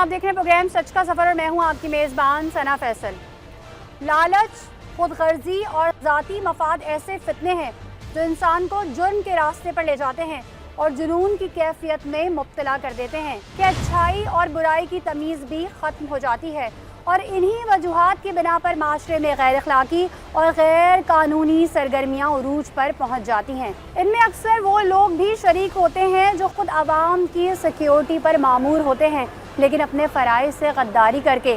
आप देख रहे हैं प्रोग्राम सच का सफ़र और मैं हूं आपकी मेज़बान सना फैसल। लालच, खुदगर्जी और ज़ाती मफाद ऐसे फितने हैं जो इंसान को जुर्म के रास्ते पर ले जाते हैं और जुनून की कैफियत में मुब्तला कर देते हैं कि अच्छाई और बुराई की तमीज़ भी ख़त्म हो जाती है और इन्हीं वजूहात की बिना पर माशरे में गैर अखलाकी और गैर कानूनी सरगर्मियाँ उरूज पर पहुँच जाती हैं। इनमें अक्सर वो लोग भी शरीक होते हैं जो खुद आवाम की सिक्योरिटी पर मामूर होते हैं, लेकिन अपने फ़राइज़ से गद्दारी करके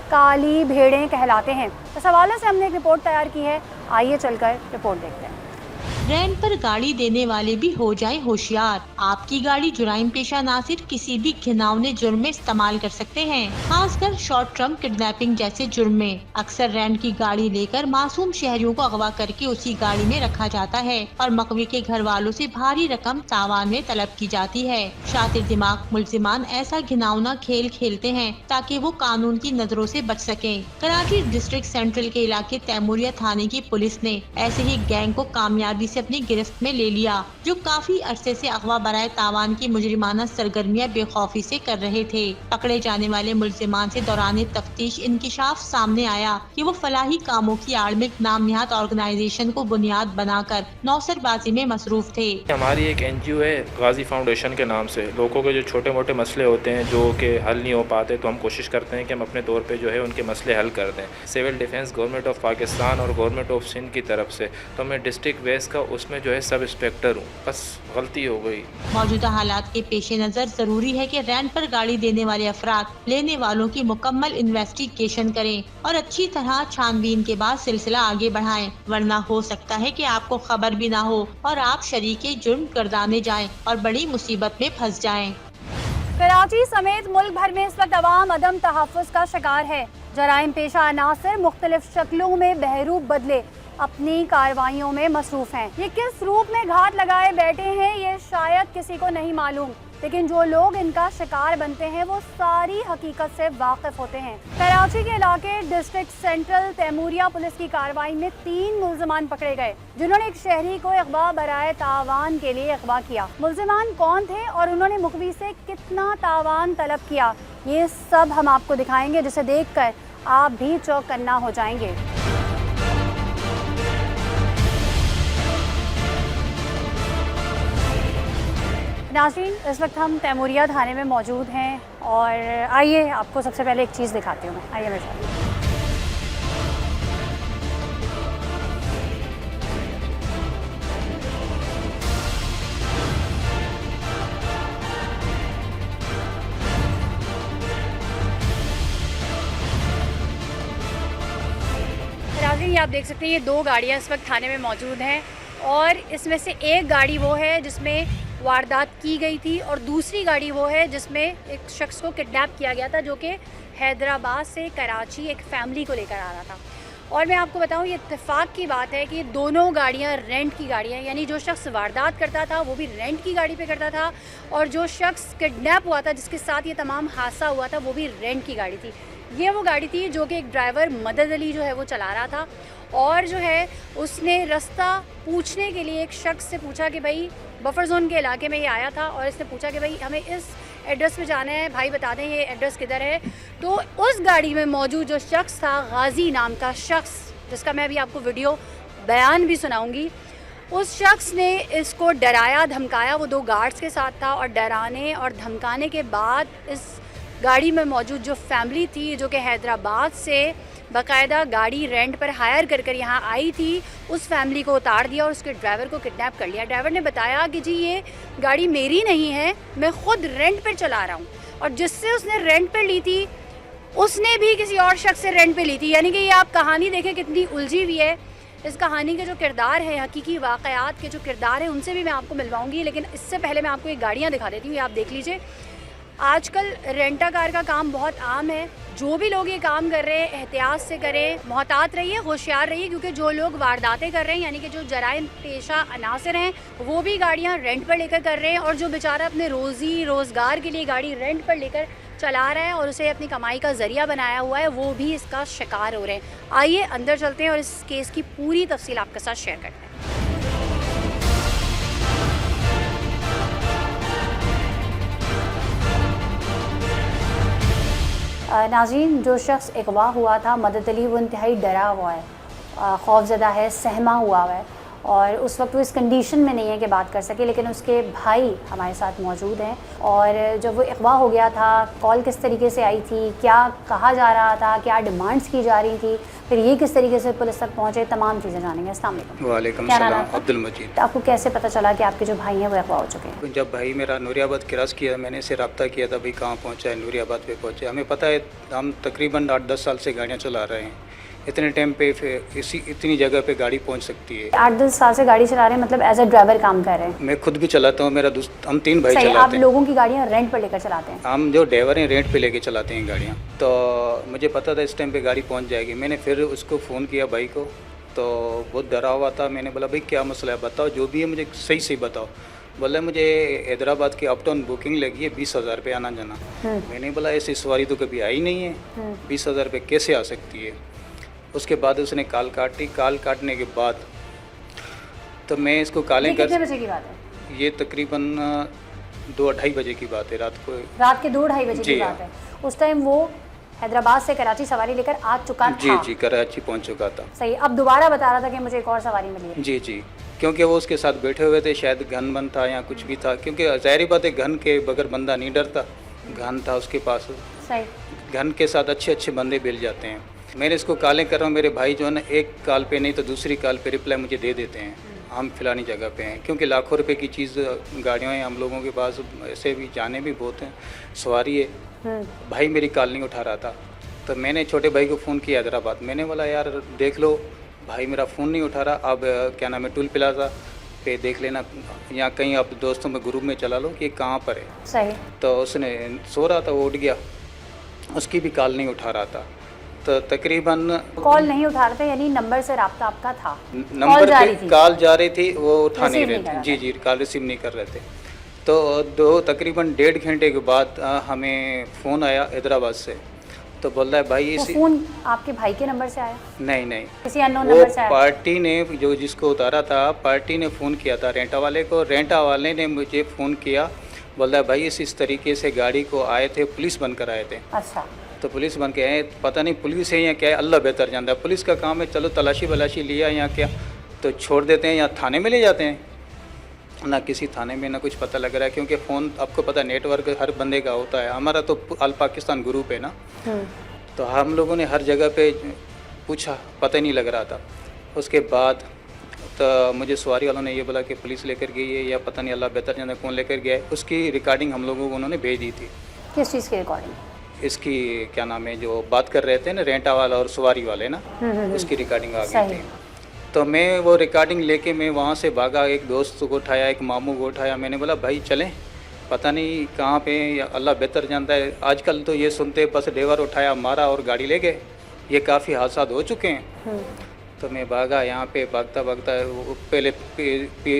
काली भेड़ें कहलाते हैं। इस हवाले से हमने एक रिपोर्ट तैयार की है, आइए चलकर रिपोर्ट देखते हैं। रेंट पर गाड़ी देने वाले भी हो जाए होशियार। आपकी गाड़ी जुराइम पेशा नासिर किसी भी घिनौने जुर्म में इस्तेमाल कर सकते हैं, खासकर शॉर्ट टर्म किडनैपिंग जैसे जुर्म में। अक्सर रेंट की गाड़ी लेकर मासूम शहरियों को अगवा करके उसी गाड़ी में रखा जाता है और मकवी के घर वालों से भारी रकम तावान में तलब की जाती है। शातिर दिमाग मुल्जिमान ऐसा घिनौना खेल खेलते हैं ताकि वो कानून की नजरों से बच सकें। कराची डिस्ट्रिक्ट सेंट्रल के इलाके तैमूरिया थाने की पुलिस ने ऐसे ही गैंग को कामयाबी से अपनी गिरफ्त में ले लिया, जो काफी अरसे से अगवा बराए तावान की मुजरिमाना सरगर्मियां बेखौफी से कर रहे थे। पकड़े जाने वाले मुल्जिमान से दौरान तफ्तीश इंकिशाफ सामने आया कि वो फलाही कामों की आड़ में नाम निहाद ऑर्गेनाइजेशन को बुनियाद बनाकर नौसरबाजी में मसरूफ थे। हमारी एक NGO है गाजी फाउंडेशन के नाम से। लोगों के जो छोटे मोटे मसले होते हैं जो कि हल नहीं हो पाते, तो हम कोशिश करते हैं कि हम अपने तौर पे जो है उनके मसले हल कर दें। Civil defence government of Pakistan और गवर्नमेंट ऑफ सिंध की तरफ से, तो मैं डिस्ट्रिक्ट वेस्ट का उसमें जो है सब इंस्पेक्टर हूँ। बस गलती हो गई। मौजूदा हालात के पेश नज़र जरूरी है कि रेंट पर गाड़ी देने वाले अफराद लेने वालों की मुकम्मल इन्वेस्टिगेशन करें और अच्छी तरह छानबीन के बाद सिलसिला आगे बढ़ाएं, वरना हो सकता है कि आपको खबर भी ना हो और आप शरीके जुर्म गर्दाने जाएं और बड़ी मुसीबत में फंस जाएं। कराची समेत मुल्क भर में इस वक्त अवाम अदम तहफ़्फ़ुज़ का शिकार है। जराइम पेशा अनासर मुख्तलिफ शक्लों में बहरूप बदले अपनी कार्रवाइयों में मसरूफ़ हैं। ये किस रूप में घात लगाए बैठे हैं ये शायद किसी को नहीं मालूम, लेकिन जो लोग इनका शिकार बनते हैं वो सारी हकीकत से वाकिफ होते हैं। कराची के इलाके डिस्ट्रिक्ट सेंट्रल तैमूरिया पुलिस की कार्रवाई में 3 मुल्जिमान पकड़े गए जिन्होंने एक शहरी को अगवा बराए तावान के लिए अगवा किया। मुल्जिमान कौन थे और उन्होंने मुखवी से कितना तावान तलब किया, ये सब हम आपको दिखाएंगे, जिसे देखकर आप भी चौकन्ना हो जाएंगे। नाज़रीन, इस वक्त हम तैमूरिया थाने में मौजूद हैं और आइए आपको सबसे पहले एक चीज़ दिखाती हूँ मैं। आइए मेरे साथ। नाज़रीन, ये आप देख सकते हैं, ये 2 गाड़ियाँ इस वक्त थाने में मौजूद हैं और इसमें से एक गाड़ी वो है जिसमें वारदात की गई थी और दूसरी गाड़ी वो है जिसमें एक शख्स को किडनैप किया गया था जो कि हैदराबाद से कराची एक फ़ैमिली को लेकर आ रहा था। और मैं आपको बताऊं, ये इत्तेफाक की बात है कि दोनों गाड़ियां रेंट की गाड़ियां, यानी जो शख्स वारदात करता था वो भी रेंट की गाड़ी पे करता था और जो शख्स किडनैप हुआ था जिसके साथ ये तमाम हादसा हुआ था वो भी रेंट की गाड़ी थी। ये वो गाड़ी थी जो कि एक ड्राइवर मदद अली जो है वो चला रहा था और जो है उसने रास्ता पूछने के लिए एक शख्स से पूछा कि भाई बफर जोन के इलाके में ये आया था और इसने पूछा कि भाई हमें इस एड्रेस पे जाना है, भाई बता दें ये एड्रेस किधर है। तो उस गाड़ी में मौजूद जो शख्स था, गाजी नाम का शख्स, जिसका मैं अभी आपको वीडियो बयान भी सुनाऊंगी, उस शख्स ने इसको डराया धमकाया। वो 2 गार्ड्स के साथ था और डराने और धमकाने के बाद इस गाड़ी में मौजूद जो फैमिली थी जो कि हैदराबाद से बाकायदा गाड़ी रेंट पर हायर कर कर यहाँ आई थी, उस फैमिली को उतार दिया और उसके ड्राइवर को किडनैप कर लिया। ड्राइवर ने बताया कि जी ये गाड़ी मेरी नहीं है, मैं ख़ुद रेंट पर चला रहा हूँ, और जिससे उसने रेंट पर ली थी उसने भी किसी और शख्स से रेंट पे ली थी। यानी कि ये आप कहानी देखें कितनी उलझी हुई है। इस कहानी के जो किरदार हैं, हकीकी वाक़यात के जो किरदार हैं, उनसे भी मैं आपको मिलवाऊंगी, लेकिन इससे पहले मैं आपको ये गाड़ियाँ दिखा देती हूँ। ये आप देख लीजिए, आजकल रेंटा कार का काम बहुत आम है। जो भी लोग ये काम कर रहे हैं एहतियात से करें, मोहतात रहिए, होशियार रहिए, क्योंकि जो लोग वारदातें कर रहे हैं यानी कि जो जराइम पेशा अनासर हैं वो भी गाड़ियां रेंट पर लेकर कर रहे हैं, और जो बेचारा अपने रोज़ी रोज़गार के लिए गाड़ी रेंट पर लेकर चला रहा है और उसे अपनी कमाई का ज़रिया बनाया हुआ है, वो भी इसका शिकार हो रहे हैं। आइए अंदर चलते हैं और इस केस की पूरी तफसील आपके साथ शेयर करते हैं। नाज़रीन, जो शख्स अगवा हुआ था मदद अली, वो इंतहाई डरा हुआ है, खौफज़दा है, सहमा हुआ है और उस वक्त वो इस कंडीशन में नहीं है कि बात कर सके, लेकिन उसके भाई हमारे साथ मौजूद हैं। और जब वो अगवा हो गया था, कॉल किस तरीके से आई थी, क्या कहा जा रहा था, क्या डिमांड्स की जा रही थी, फिर ये किस तरीके से पुलिस तक पहुँचे, तमाम चीज़ें जानेंगे। अस्सलाम वालेकुम। वालेकुम क्या नाम सलाम, है आपका? अब्दुल मजीद। आपको कैसे पता चला कि आपके जो भाई हैं वो अगवा हो चुके हैं? जब भाई मेरा नूरियाबाद क्रॉस किया, मैंने इससे रब्ता किया था, भाई कहाँ पहुँचा है, नूरियाबाद पे पहुँचे। हमें पता है हम तकरीबन 8-10 साल से गाड़ियाँ चला रहे हैं, इतने टाइम पे फिर इतनी जगह पे गाड़ी पहुँच सकती है। 8-10 साल से गाड़ी चला रहे हैं, मतलब एज अ ड्राइवर काम कर रहे हैं? मैं खुद भी चलाता हूँ, मेरा दोस्त, हम 3 भाई सही। आप चलाते हैं। लोगों की गाड़ियाँ रेंट पर लेकर चलाते हैं? हम जो ड्राइवर हैं रेंट पे लेके चलाते हैं गाड़ियाँ। तो मुझे पता था इस टाइम पे गाड़ी पहुँच जाएगी। मैंने फिर उसको फ़ोन किया भाई को, तो बहुत डरा हुआ था। मैंने बोला भाई क्या मसला है, बताओ, जो भी है मुझे सही सही बताओ। बोला मुझे हैदराबाद की अप डाउन बुकिंग लगी है 20,000 रुपये आना जाना। मैंने बोला ऐसी सवारी तो कभी आई नहीं है, 20,000 रुपये कैसे आ सकती है। उसके बाद उसने कॉल काटी। कॉल काटने के बाद तो मैं इसको कॉलें ये कितने बजे की बात है? ये तकरीबन 2-2:30 बजे की बात है, रात को। रात के 2-2:30 बजे की जी बात है। उस टाइम वो हैदराबाद से कराची सवारी लेकर आ चुका था? जी जी, कराची पहुंच चुका था। सही। अब दोबारा बता रहा था कि मुझे एक और सवारी मिली है? जी जी, क्योंकि वो उसके साथ बैठे हुए थे, शायद घन बन था या कुछ भी था, क्योंकि ज़ाहिर बात है घन के बगैर बंदा नहीं डरता। घन था उसके पास, सही। घन के साथ अच्छे अच्छे बंदे मिल जाते हैं। मैंने इसको कॉलें कर रहा हूँ, मेरे भाई जो है ना, एक कॉल पे नहीं तो दूसरी कॉल पे रिप्लाई मुझे दे देते हैं, हम फ़लानी जगह पे हैं, क्योंकि लाखों रुपए की चीज़ गाड़ियाँ हैं हम लोगों के पास, ऐसे भी जाने भी बहुत हैं, सवारी है। भाई मेरी कॉल नहीं उठा रहा था, तो मैंने छोटे भाई को फ़ोन किया हैदराबाद। मैंने बोला यार देख लो, भाई मेरा फ़ोन नहीं उठा रहा, अब क्या नाम है, टूल प्लाजा पे देख लेना या कहीं आप दोस्तों में ग्रुप में चला लो कि कहाँ पर है। सही। तो उसने सो रहा था, वो उठ गया, उसकी भी कॉल नहीं उठा रहा था। तो तकरीबन कॉल नहीं उठा रहे थे, यानी नंबर से रब्ता आपका था? नंबर जा पे रही थी? कॉल जा रही थी, वो उठा नहीं रिसीव रहे नहीं कर थे। रहा जी जी, कॉल रिसीव नहीं कर रहे थे। तो तकरीबन 1.5 घंटे के बाद हमें फ़ोन आया हैदराबाद से। तो बोल रहा है भाई वो इसी, फोन आपके भाई के नंबर से आया? नहीं नहीं, किसी अननोन वो नंबर से आया? पार्टी ने जो जिसको उतारा था, पार्टी ने फ़ोन किया था रेंटा वाले को। रेंटा वाले ने मुझे फ़ोन किया, बोल रहा है भाई इस तरीके से गाड़ी को आए थे, पुलिस बन कर आए थे। अच्छा। तो पुलिस बन के आए, पता नहीं पुलिस है या क्या है, अल्लाह बेहतर जानता है। पुलिस का काम है, चलो तलाशी वलाशी लिया या क्या, तो छोड़ देते हैं या थाने में ले जाते हैं। ना किसी थाने में ना कुछ पता लग रहा है, क्योंकि फ़ोन आपको पता नेटवर्क हर बंदे का होता है। हमारा तो अल पाकिस्तान ग्रुप है ना, तो हम लोगों ने हर जगह पे पूछा, पता ही नहीं लग रहा था। उसके बाद तो मुझे सवारी वालों ने ये बोला कि पुलिस लेकर गई है या पता नहीं, अल्लाह बेहतर जाने कौन लेकर गया है। उसकी रिकॉर्डिंग हम लोगों को उन्होंने भेज दी थी। किस चीज़ की रिकॉर्डिंग? इसकी क्या नाम है, जो बात कर रहे थे ना रेंटा वाला और सवारी वाले ना, उसकी रिकॉर्डिंग आ गई थी। तो मैं वो रिकॉर्डिंग लेके मैं वहाँ से भागा, एक दोस्त को उठाया, एक मामू को उठाया। मैंने बोला भाई चलें, पता नहीं कहाँ पे, या अल्लाह बेहतर जानता है। आजकल तो ये सुनते बस ड्राइवर उठाया, मारा और गाड़ी ले गए, ये काफ़ी हादसा हो चुके हैं। तो मैं भागा, यहाँ पे भागता भागता पहले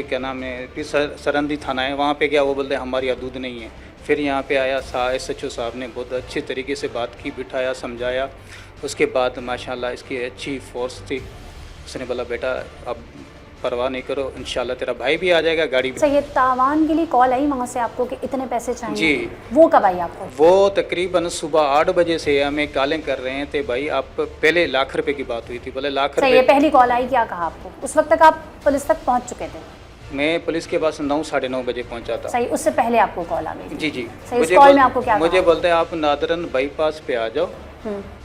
क्या नाम है, सरंदी थाना है, वहाँ पे गया। वो बोलते हमारी हदूद नहीं है। फिर यहाँ पे आया SHO साहब ने बहुत अच्छे तरीके से बात की, बिठाया, समझाया। उसके बाद माशाल्लाह इसकी अच्छी फोर्स थी। उसने बोला बेटा अब परवाह नहीं करो, इंशाल्लाह तेरा भाई भी आ जाएगा, गाड़ी भी। सही है। तावान के लिए कॉल आई वहाँ से आपको कि इतने पैसे चाहिए? जी। वो कब आई आपको? वो तकरीबन सुबह 8 बजे से हमें कॉलें कर रहे थे भाई। आप पहले लाख रुपए की बात हुई थी, बोले लाख सही है। रुपए। पहली कॉल आई, क्या कहा आपको? उस वक्त तक आप पुलिस तक पहुँच चुके थे? मैं पुलिस के पास 9 साढ़े 9 बजे पहुंचा था। सही। उससे पहले आपको कॉल आ गई थी? जी जी। सही। उस कॉल में आपको क्या मुझे कहा? बोलते हैं आप नादरन बाईपास पे आ जाओ,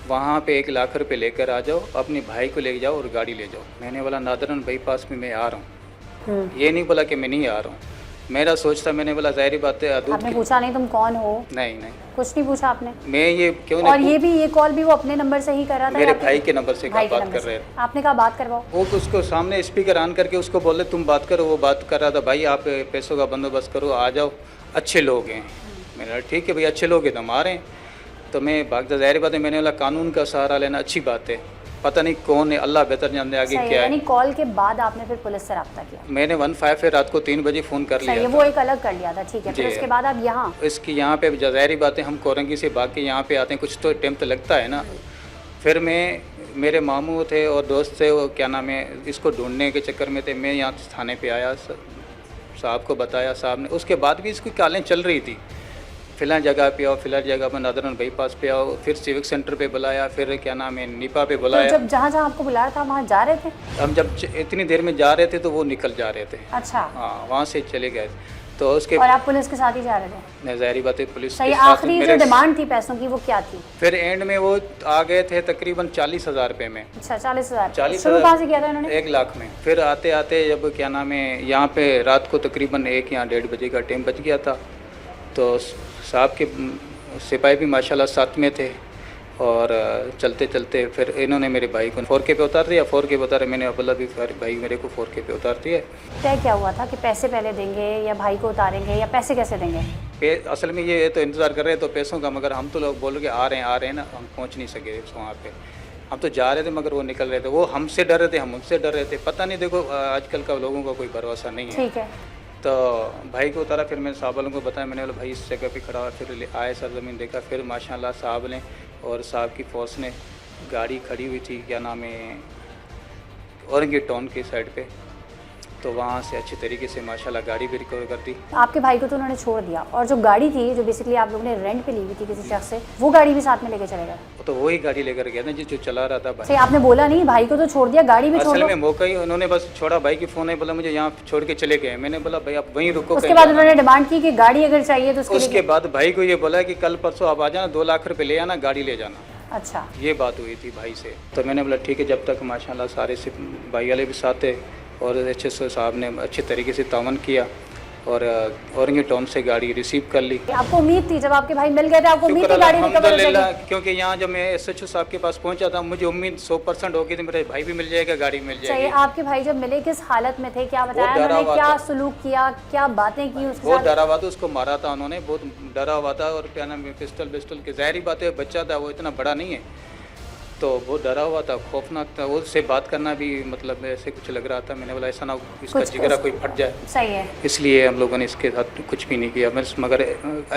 वहाँ पे 1 लाख रुपए लेकर आ जाओ, अपने भाई को ले जाओ और गाड़ी ले जाओ। मैंने बोला नादरन बाईपास में मैं आ रहा हूँ, ये नहीं बोला कि मैं नहीं आ रहा हूँ। मेरा सोच था, मैंने बोला ज़ाहिर बात है आपने पूछा नहीं तुम कौन हो? नहीं नहीं, कुछ नहीं पूछा आपने? मैं ये क्यों और नहीं। ये कॉल भी वो अपने नंबर से ही कर रहा था? मेरे या भाई के नंबर से भाई के बात नंबर कर रहे से? थे। आपने कहा बात करवाओ। वो उसको सामने स्पीकर ऑन करके उसको बोले तुम बात करो। वो बात कर रहा था, भाई आप पैसों का बंदोबस्त करो, आ जाओ, अच्छे लोग हैं। मैंने कहा ठीक है भाई, अच्छे लोग हैं तो हम आ रहे हैं। तो मैं भागता, ज़ाहिर बात है मैंने बोला कानून का सहारा लेना अच्छी बात है, पता नहीं कौन है, अल्लाह बेहतर जानते आगे सही है। क्या है। यानी कॉल के बाद आपने फिर पुलिस से रब्ता किया? मैंने 15 पे रात को 3 बजे फ़ोन कर सही है। लिया वो एक अलग कर लिया था, ठीक है। फिर जी। उसके बाद आप यहाँ? इसकी यहाँ पे ज़ाहिर बात है हम कोरंगी से भाग के यहाँ पे आते हैं, कुछ तो टाइम तो लगता है ना। फिर मैं, मेरे मामू थे और दोस्त थे, वो क्या नाम है, इसको ढूंढने के चक्कर में थे। मैं यहाँ थाने पे आया, साहब को बताया, साहब ने, उसके बाद भी इसकी कॉलें चल रही थी। फ़िलहाल जगह पे आओ, फ़िलहाल जगह पर नादरन बाईपास पे आओ, फिर सिविक सेंटर पे बुलाया, फिर क्या नाम है निपा पे तो बुलाया। जब जहाँ जहाँ आपको बुलाया था वहाँ जा रहे थे? हम जब इतनी देर में जा रहे थे तो वो निकल जा रहे थे। अच्छा। हाँ, वहाँ से चले गए तो उसके और आप पुलिस के साथ ही जा रहे थे? ज़ाहिर बात है पुलिस सही। के साथ आखिरी जो मेरे। डिमांड थी पैसों की वो क्या थी? फिर एंड में वो आ गए थे तकरीबन 40,000 रुपये में। अच्छा, 40,000। 40,000 शुरू कहाँ से किया था इन्होंने? 1 लाख में। फिर आते आते जब क्या नाम है यहाँ पे रात को तकरीबन 1 या 1:30 बजे का टाइम बच गया था, तो साहब के सिपाही भी माशाल्लाह साथ में थे, और चलते चलते फिर इन्होंने मेरे भाई को 4K पे उतार दिया। 4K पे उतारे, मैंने अब्दुल्ला भी भाई मेरे को 4K पे उतार दिया। तय क्या हुआ था कि पैसे पहले देंगे या भाई को उतारेंगे, या पैसे कैसे देंगे? असल में ये तो इंतज़ार कर रहे तो पैसों का, मगर हम तो लोग बोल के आ रहे हैं ना, हम पहुंच नहीं सके वहाँ पे। हम तो जा रहे थे मगर वो निकल रहे थे। वो हमसे डर रहे थे, हम उनसे डर रहे थे। पता नहीं, देखो आजकल का लोगों का कोई भरोसा नहीं है। ठीक है। तो भाई को उतारा, फिर मैंने साहब वालों को बताया, मैंने बोला भाई इस जगह पे खड़ा हुआ। फिर आए सरजमीन देखा, फिर माशाल्लाह साहब ने और साहब की फोर्स ने गाड़ी खड़ी हुई थी क्या नाम है औरंगी टाउन की साइड पे, तो वहाँ से अच्छे तरीके से माशाल्लाह गाड़ी भी रिकवर कर दी। आपके भाई को तो उन्होंने छोड़ दिया, और जो गाड़ी थी जो बेसिकली आप लोगों ने रेंट पे ली हुई थी किसी शख्स से, वो गाड़ी भी साथ में लेके चले गए? तो वही गाड़ी लेकर गया था जो चला रहा था भाई। सही। आपने बोला नहीं भाई को तो छोड़ दिया, गाड़ी भी छोड़ असल लो? में मौका ही उन्होंने बस छोड़ा। भाई की फ़ोन है, बोला मुझे यहाँ छोड़ के चले गए। मैंने बोला भाई आप वहीं रुको। उसके बाद उन्होंने डिमांड की कि गाड़ी अगर चाहिए तो उसके बाद भाई को ये बोला कि कल परसों आप आ जाना, 2 लाख रुपए ले आना, गाड़ी ले जाना। अच्छा। ये बात हुई थी भाई से। तो मैंने बोला ठीक है, जब तक माशाल्लाह सारे से भाई वाले भी साथ थे, और अच्छे से साहब ने अच्छे तरीके से तावन किया, और औरंगी टाउन से गाड़ी रिसीव कर ली। आपको उम्मीद थी जब आपके भाई मिल गए थे, आपको उम्मीद शुक्र थी गाड़ी रिकवर हो अल्हम्दुलिल्लाह, जाएगी? क्योंकि यहाँ जब मैं SHO साहब के पास पहुँचा था, मुझे उम्मीद 100% हो गई थी मेरे भाई भी मिल जाएगा, गाड़ी मिल चाहिए। जाएगी। आपके भाई जब मिले किस हालत में थे, क्या बताया डरा उन्होंने, हुआ क्या था। सलूक किया, क्या बातें की उसके बहुत साथ? डरा हुआ था, उसको मारा था उन्होंने, बहुत डरा हुआ था। और क्या नाम है पिस्टल के, ज़ाहिर बात है बच्चा था वो, इतना बड़ा नहीं है, तो बहुत डरा हुआ था, खौफनाक था। वो उससे बात करना भी मतलब ऐसे कुछ लग रहा था। मैंने बोला ऐसा ना हो इसका जिगरा कोई फट जाए। सही है। इसलिए हम लोगों ने इसके साथ कुछ भी नहीं किया। मगर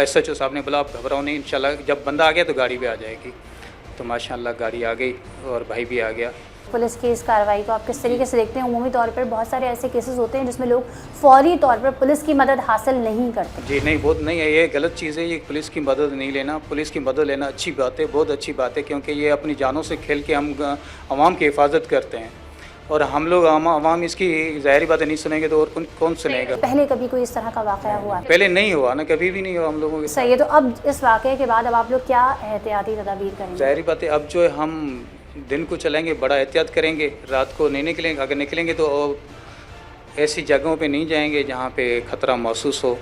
SHO साहब ने बोला आप घबराओ नहीं, इंशाल्लाह जब बंदा आ गया तो गाड़ी भी आ जाएगी। तो माशाल्लाह गाड़ी आ गई और भाई भी आ गया। पुलिस की इस कार्रवाई को आप किस तरीके से देखते हैं? उमूमी तौर पर बहुत सारे ऐसे केसेस होते हैं जिसमें लोग फौरी तौर पर पुलिस की मदद हासिल नहीं करते। जी नहीं, बहुत नहीं है, ये गलत चीज़ है। ये पुलिस की मदद नहीं लेना। पुलिस की मदद लेना अच्छी बात है, बहुत अच्छी बात है, क्योंकि ये अपनी जानों से खेल के हम आवाम की हिफाजत करते हैं, और हम लोग आवाम इसकी ज़ाहिर बातें नहीं सुनेंगे तो और कौन सुनेगा। पहले कभी कोई इस तरह का वाक़या हुआ? पहले नहीं हुआ ना, कभी भी नहीं हुआ हम लोगों के। सही है। तो अब इस वाक़े के बाद अब आप लोग क्या एहतियाती तदाबीर करेंगे? ज़ाहिर बात है अब जो है हम दिन को चलाएंगे, बड़ा एहतियात करेंगे। रात को नहीं निकलेंगे, अगर निकलेंगे तो ऐसी जगहों पे नहीं जाएंगे जहाँ पे ख़तरा महसूस हो।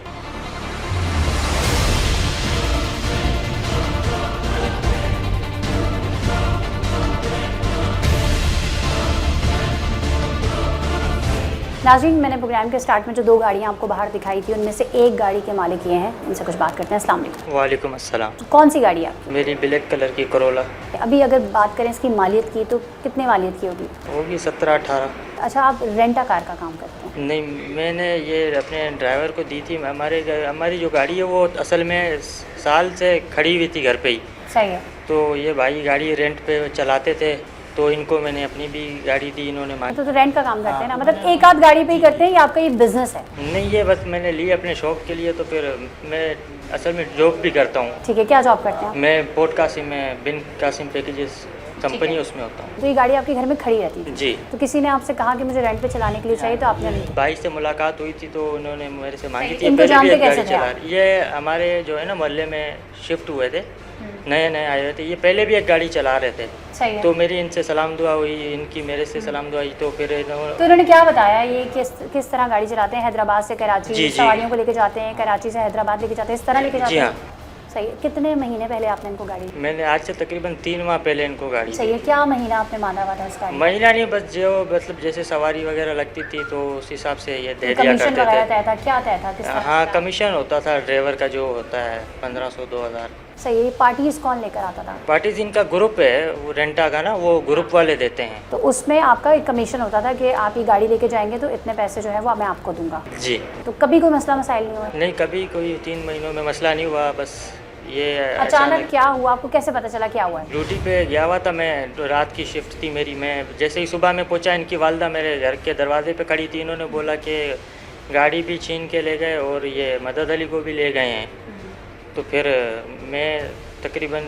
नाज़रीन, मैंने प्रोग्राम के स्टार्ट में जो 2 गाड़ियाँ आपको बाहर दिखाई थी, उनमें से एक गाड़ी के मालिक ये हैं, इनसे कुछ बात करते हैं। अस्सलाम वालेकुम। वालेकुम अस्सलाम। कौन सी गाड़ी है आपकी? मेरी ब्लैक कलर की करोला। अभी अगर बात करें इसकी मालियत की, तो कितने मालियत की होगी? होगी 17-18। अच्छा, आप रेंटा कार का काम करते हैं? नहीं, मैंने ये अपने ड्राइवर को दी थी। हमारी जो गाड़ी है वो असल में साल से खड़ी हुई थी घर पे ही। सही है। तो ये भाई गाड़ी रेंट पे चलाते थे, तो इनको मैंने अपनी भी गाड़ी दी, इन्होंने मांगी। तो रेंट का काम करते हैं ना, मतलब एक आध गाड़ी पे ही करते हैं या आपका ये बिजनेस है? नहीं, ये बस मैंने ली अपने शौक़ के लिए। तो फिर मैं असल में जॉब भी करता हूँ। ठीक है, क्या जॉब करते हैं? मैं पोर्ट कासिम में बिन कासिम पैकेजेस कंपनी उसमें होता हूँ। तो ये गाड़ी आपके घर में खड़ी रहती थी? जी। तो किसी ने आपसे कहा कि मुझे रेंट पे चलाने के लिए चाहिए, तो आपने नहीं? भाई से मुलाकात हुई थी तो उन्होंने मेरे से मांगी थी। इनको पहले भी जानते एक कैसे गाड़ी थे चला आप? ये हमारे जो है ना मोहल्ले में शिफ्ट हुए थे, नए नए आए हुए थे। ये पहले भी एक गाड़ी चला रहे थे। सही है। तो मेरी इनसे सलाम दुआ हुई, इनकी मेरे से सलाम दुआ हुई। तो फिर तो इन्होंने क्या बताया, ये किस तरह गाड़ी चलाते हैं? हैदराबाद से कराची जी। सवारियों को लेके जाते हैं, कराची से हैदराबाद लेके जाते हैं, इस तरह लेके जाते जी हैं? हाँ। सही है। कितने महीने पहले आपने इनको गाड़ी दी? मैंने आज से तकरीबन 3 माह पहले इनको गाड़ी सही है। क्या महीना आपने माना हुआ था इस गाड़ी? महीना नहीं, बस जो मतलब जैसे सवारी वगैरह लगती थी तो उस हिसाब से ये दे दिया कमीशन करते वगैरह थे। तय था? क्या तय था, किस तरह? हाँ, कमीशन होता था ड्राइवर का, जो होता है 1500-2000। सही है। ये पार्टीज कौन लेकर आता था? पार्टीज इनका ग्रुप है, वो रेंटा का ना, वो ग्रुप वाले देते हैं। तो उसमें आपका एक कमीशन होता था कि आप ये गाड़ी लेके जाएंगे तो इतने पैसे जो है वो मैं आपको दूंगा। जी। तो कभी कोई मसला मसाइल नहीं हुआ? नहीं, कभी कोई 3 महीनों में मसला नहीं हुआ। बस ये अचानक क्या हुआ, आपको कैसे पता चला क्या हुआ है? ड्यूटी पे गया हुआ था मैं, तो रात की शिफ्ट थी मेरी। मैं जैसे ही सुबह में पहुंचा, इनकी वालदा मेरे घर के दरवाजे पे खड़ी थी। इन्होंने बोला कि गाड़ी भी छीन के ले गए और ये मदद अली को भी ले गए हैं। तो फिर मैं तकरीबन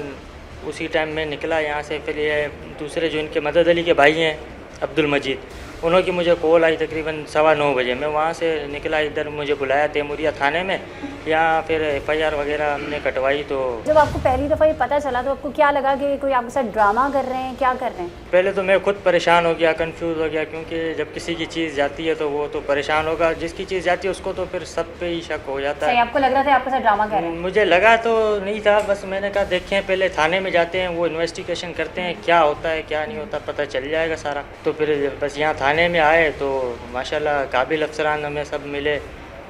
उसी टाइम में निकला यहाँ से। फिर ये दूसरे जो इनके मदद अली के भाई हैं अब्दुल मजीद, उन्होंने की मुझे कॉल आई तकरीबन 9:15 बजे। मैं वहाँ से निकला, इधर मुझे बुलाया तैमूरिया थाने में। यहाँ फिर FIR वगैरह हमने कटवाई। तो जब आपको पहली दफ़ा ये पता चला तो आपको क्या लगा कि कोई आपके साथ ड्रामा कर रहे हैं, क्या कर रहे हैं? पहले तो मैं खुद परेशान हो गया, कंफ्यूज हो गया, क्योंकि जब किसी की चीज़ जाती है तो वो तो परेशान होगा, जिसकी चीज़ जाती है उसको तो फिर सब पे ही शक हो जाता सही, है। आपको लग रहा था आपके साथ ड्रामा कर रहे हैं? मुझे लगा तो नहीं था, बस मैंने कहा देखें पहले थाने में जाते हैं, वो इन्वेस्टिगेशन करते हैं क्या होता है क्या नहीं होता, पता चल जाएगा सारा। तो फिर बस यहाँ थाने में आए तो माशाल्लाह काबिल अफसरान हमें सब मिले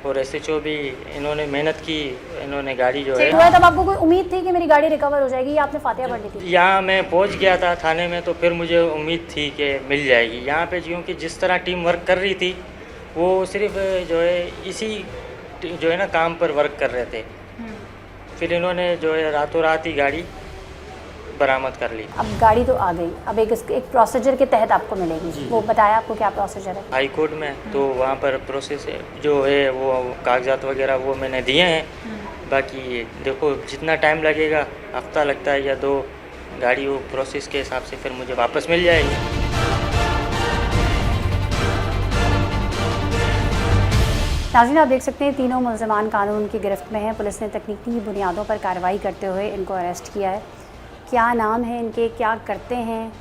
और SHO भी, इन्होंने मेहनत की, इन्होंने गाड़ी जो है। हुआ तब आपको कोई उम्मीद थी कि मेरी गाड़ी रिकवर हो जाएगी या आपने फातिहा पढ़ ली थी? यहाँ मैं पहुँच गया था थाने में तो फिर मुझे उम्मीद थी कि मिल जाएगी। यहाँ पे क्योंकि जिस तरह टीम वर्क कर रही थी वो सिर्फ जो है इसी जो है ना काम पर वर्क कर रहे थे। फिर इन्होंने जो है रातों रात ही गाड़ी बरामद कर ली। अब गाड़ी तो आ गई, अब एक प्रोसीजर के तहत आपको मिलेगी, वो बताया आपको क्या प्रोसीजर है? हाई कोर्ट में तो वहाँ पर प्रोसेस जो है वो कागजात वगैरह वो मैंने दिए हैं। बाकी देखो जितना टाइम लगेगा, हफ्ता लगता है या 2, गाड़ी वो प्रोसेस के हिसाब से फिर मुझे वापस मिल जाएगी। नाज़रीन, आप देख सकते हैं तीनों मुल्ज़िमान कानून की गिरफ्त में हैं। पुलिस ने तकनीकी बुनियादों पर कार्रवाई करते हुए इनको अरेस्ट किया है। क्या नाम है इनके, क्या करते हैं,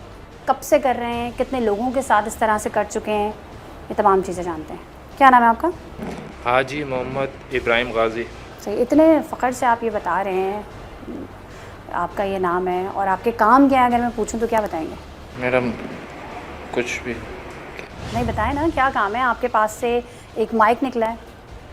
कब से कर रहे हैं, कितने लोगों के साथ इस तरह से कर चुके हैं, ये तमाम चीज़ें जानते हैं। क्या नाम है आपका? हाजी मोहम्मद इब्राहिम गाजी। सही, इतने फ़ख्र से आप ये बता रहे हैं, आपका ये नाम है और आपके काम क्या है, अगर मैं पूछूं तो क्या बताएंगे? मैडम कुछ भी नहीं बताएं ना, क्या काम है? आपके पास से एक माइक निकला है,